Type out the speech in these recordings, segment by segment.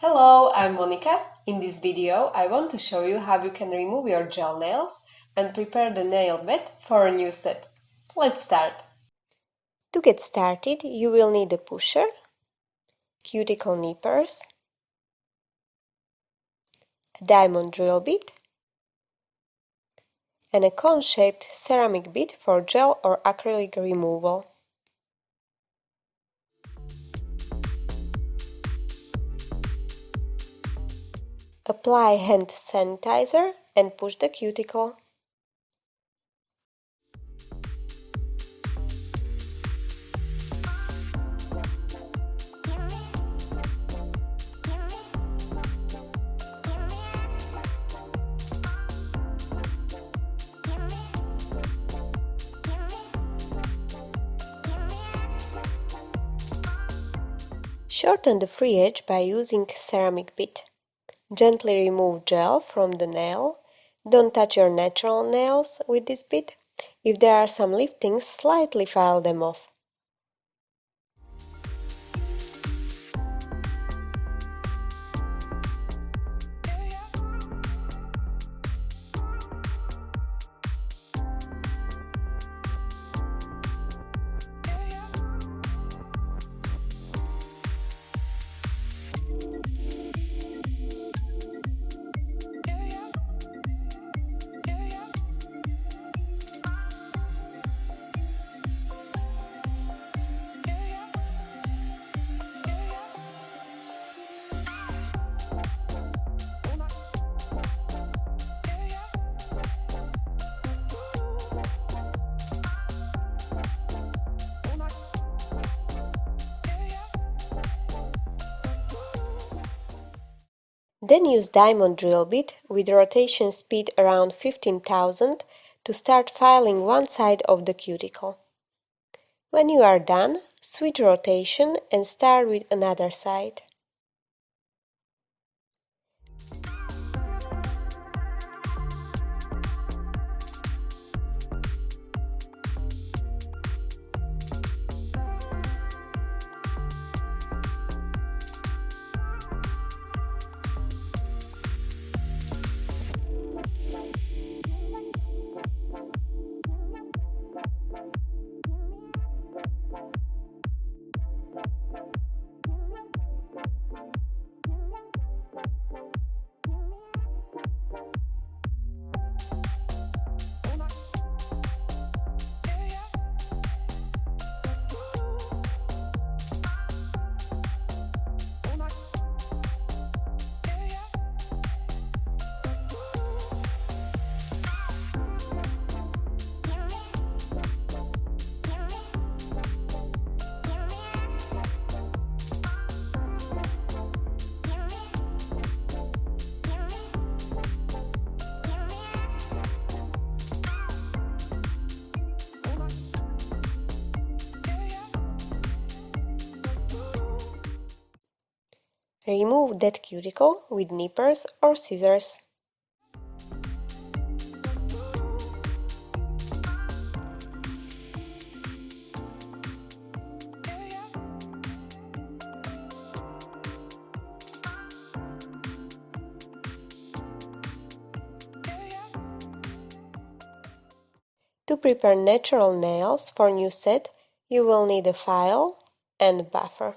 Hello, I'm Monika. In this video, I want to show you how you can remove your gel nails and prepare the nail bed for a new set. Let's start. To get started, you will need a pusher, cuticle nippers, a diamond drill bit, and a cone-shaped ceramic bit for gel or acrylic removal. Apply hand sanitizer and push the cuticle. Shorten the free edge by using ceramic bit. Gently remove gel from the nail. Don't touch your natural nails with this bit. If there are some liftings, slightly file them off. Then use diamond drill bit with rotation speed around 15,000 to start filing one side of the cuticle. When you are done, switch rotation and start with another side. Remove that cuticle with nippers or scissors. To prepare natural nails for new set, you will need a file and buffer.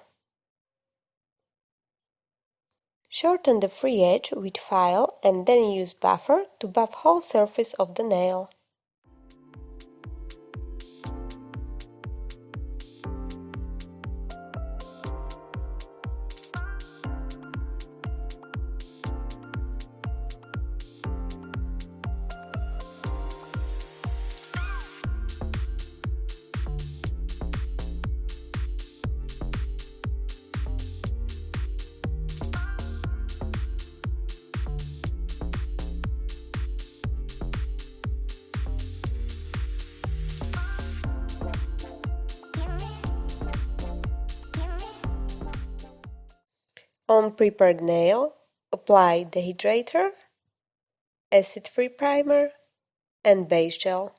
Shorten the free edge with file and then use buffer to buff whole surface of the nail. On prepared nail, apply dehydrator, acid-free primer, and base gel.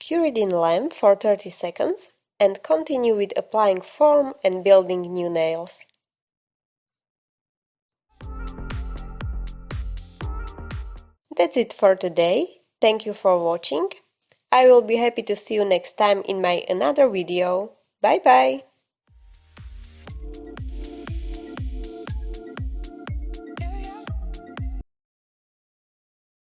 Cure it in lamp for 30 seconds and continue with applying form and building new nails. That's it for today. Thank you for watching. I will be happy to see you next time in my another video. Bye bye!